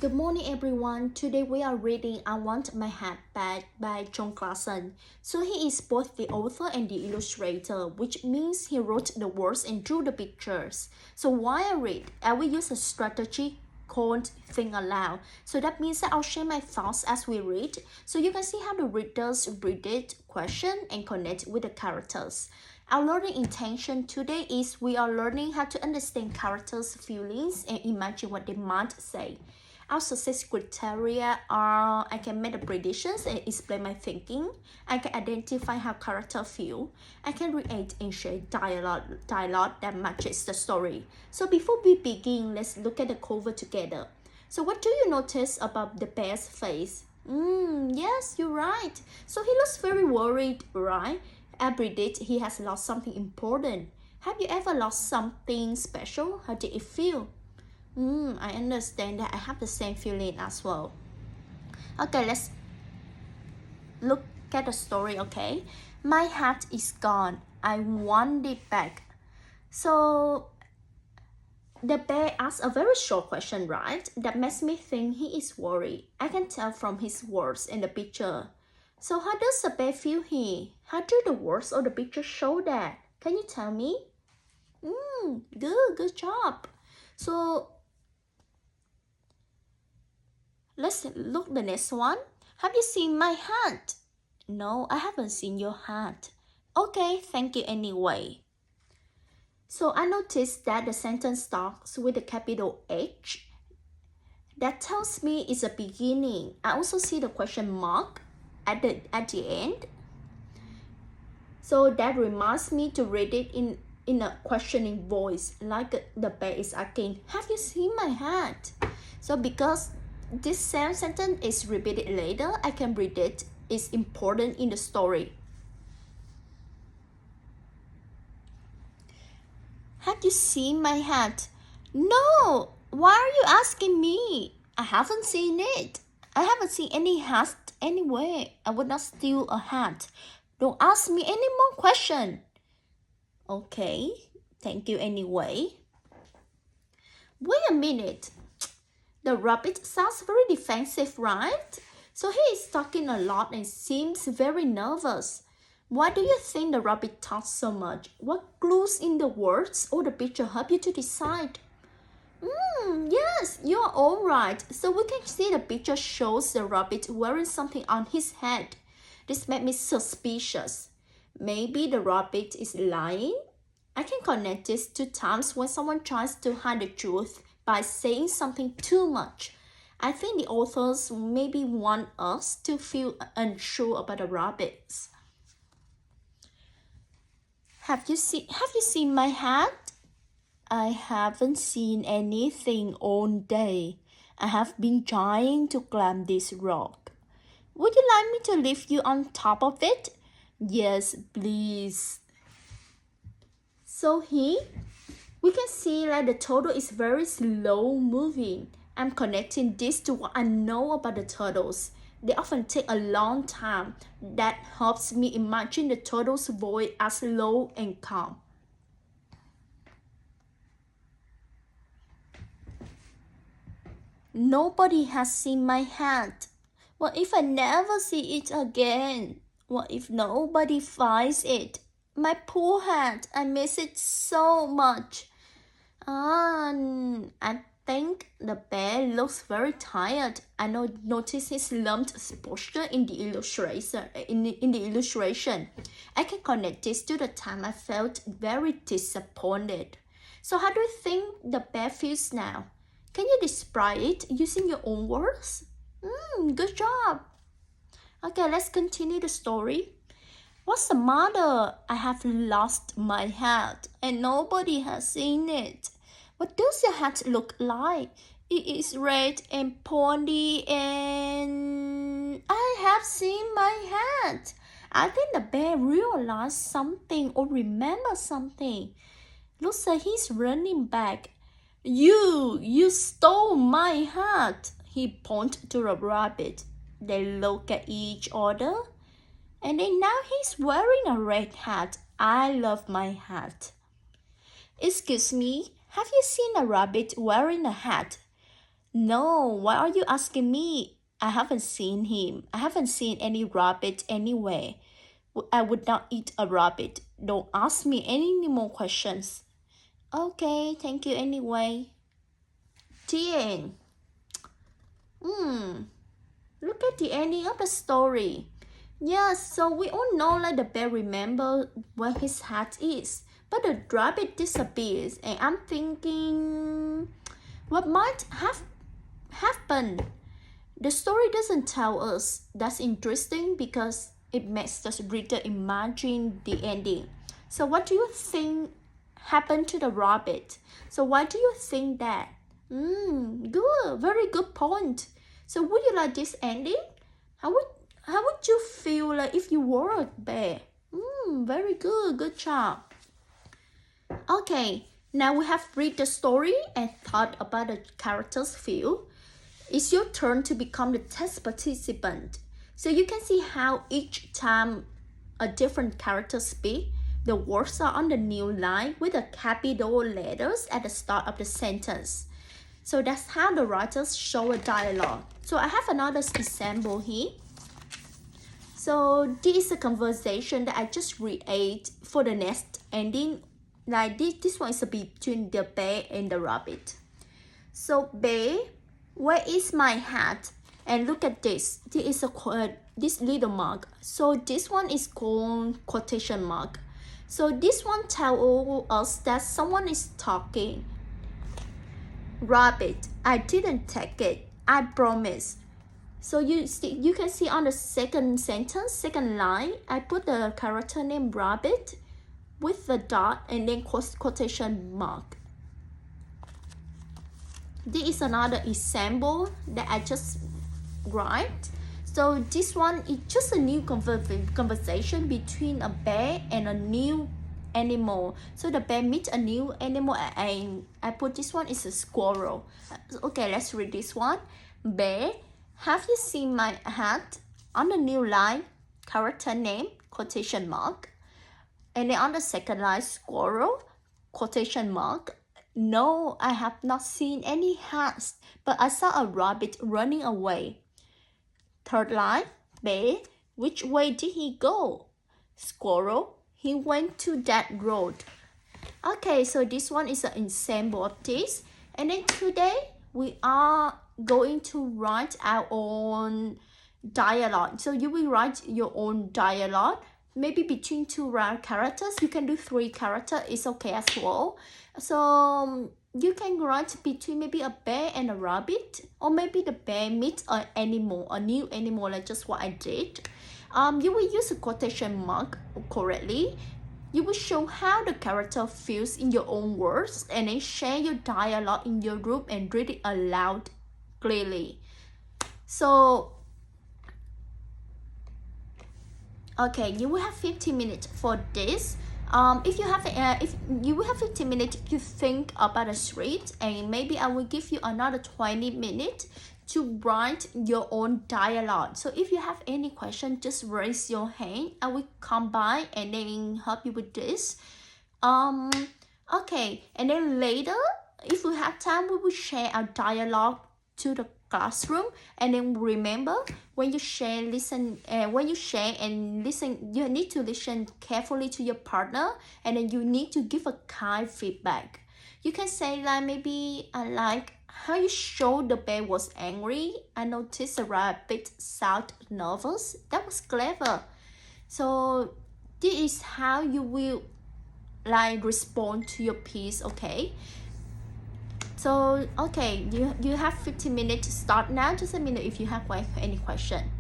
Good morning everyone. Today we are reading I Want My Hat Back by John Clarkson. So he is both the author and the illustrator, which means he wrote the words and drew the pictures. So while I read, I will use a strategy called Think Aloud. So that means that I'll share my thoughts as we read, so you can see how the readers read it, question, and connect with the characters. Our learning intention today is we are learning how to understand characters' feelings and imagine what they might say. Our success criteria are I can make the predictions and explain my thinking. I can identify how characters feel. I can create and share dialogue that matches the story. So before we begin, let's look at the cover together. So what do you notice about the bear's face? Yes, you're right. So he looks very worried, right? I predict he has lost something important. Have you ever lost something special? How did it feel? I understand that. I have the same feeling as well. Okay, let's look at the story, okay? My hat is gone. I want it back. So the bear asks a very short question, right? That makes me think he is worried. I can tell from his words in the picture. So how does the bear feel here? How do the words or the picture show that? Can you tell me? Good job. So let's look the next one. Have you seen my hat? No, I haven't seen your hat. Okay, thank you anyway. So I noticed that the sentence starts with a capital H. That tells me it's a beginning. I also see the question mark at the end. So that reminds me to read it in a questioning voice, like the bear is asking, have you seen my hat? So because this same sentence is repeated later, I can read it. It's important in the story. Have you seen my hat? No! Why are you asking me? I haven't seen it. I haven't seen any hat anywhere. I would not steal a hat. Don't ask me any more questions. Okay, thank you anyway. Wait a minute. The rabbit sounds very defensive, right? So he is talking a lot and seems very nervous. Why do you think the rabbit talks so much? What clues in the words or the picture help you to decide? Yes, you're all right. So we can see the picture shows the rabbit wearing something on his head. This made me suspicious. Maybe the rabbit is lying? I can connect this to times when someone tries to hide the truth by saying something too much. I think the authors maybe want us to feel unsure about the rabbits. Have you seen my hat? I haven't seen anything all day. I have been trying to climb this rock. Would you like me to lift you on top of it? Yes, please. So here, we can see that the turtle is very slow moving. I'm connecting this to what I know about the turtles. They often take a long time. That helps me imagine the turtle's voice as low and calm. Nobody has seen my hat. What if I never see it again? What if nobody finds it? My poor hat, I miss it so much. I think the bear looks very tired. I notice his lumped posture in the illustration. I can connect this to the time I felt very disappointed. So how do you think the bear feels now? Can you describe it using your own words? Good job. Okay, let's continue the story. What's the matter? I have lost my hat and nobody has seen it. What does your hat look like? It is red and pointy and I have seen my hat. I think the bear realized something or remembers something. Looks like he's running back. You stole my hat. He pointed to the rabbit. They look at each other. And then now he's wearing a red hat. I love my hat. Excuse me, have you seen a rabbit wearing a hat? No, why are you asking me? I haven't seen him. I haven't seen any rabbit anywhere. I would not eat a rabbit. Don't ask me any more questions. Okay, thank you anyway. The end. Look at the ending of the story. Yes, so we all know like the bear remember where his hat is. But the rabbit disappears and I'm thinking what might have happened. The story doesn't tell us. That's interesting because it makes the reader imagine the ending. So what do you think happened to the rabbit? So why do you think that? Good, very good point. So would you like this ending? How would you feel like if you were a bear? Very good job. Okay, now we have read the story and thought about the characters' feel. It's your turn to become the test participant. So you can see how each time a different character speaks, the words are on the new line with the capital letters at the start of the sentence. So that's how the writers show a dialogue. So I have another example here. So this is a conversation that I just create for the next ending. Like this one is between the bear and the rabbit. So bear, where is my hat? And look at this. This is this little mark. So this one is called quotation mark. So this one tells us that someone is talking. Rabbit, I didn't take it. I promise. So you can see on the second sentence, second line, I put the character name rabbit with the dot and then quotation mark. This is another example that I just write. So this one is just a new conversation between a bear and a new animal. So the bear meets a new animal and I put this one is a squirrel. Okay, let's read this one. Bear, have you seen my hat? On the new line, character name, quotation mark. And then on the second line, squirrel, quotation mark. No, I have not seen any hats, but I saw a rabbit running away. Third line, bear, which way did he go? Squirrel, he went to that road. Okay, so this one is an example of this. And then today, we are going to write our own dialogue. So you will write your own dialogue. Maybe between two characters. You can do 3 characters. It's okay as well. So you can write between maybe a bear and a rabbit. Or maybe the bear meets an animal, a new animal, like just what I did. You will use a quotation mark correctly. You will show how the character feels in your own words. And then share your dialogue in your group and read it aloud clearly. So okay, you will have 15 minutes for this. If you will have 15 minutes to think about the script, and maybe I will give you another 20 minutes to write your own dialogue. So if you have any question, just raise your hand. I will come by and then help you with this. Okay, and then later, if we have time, we will share our dialogue to the classroom. And then remember, when you share and listen, you need to listen carefully to your partner, and then you need to give a kind feedback. You can say like maybe I like how you showed the bear was angry. I noticed the rabbit sounded nervous. That was clever. So this is how you will like respond to your piece. Okay, so okay, you have 15 minutes to start now. Just a minute if you have any question.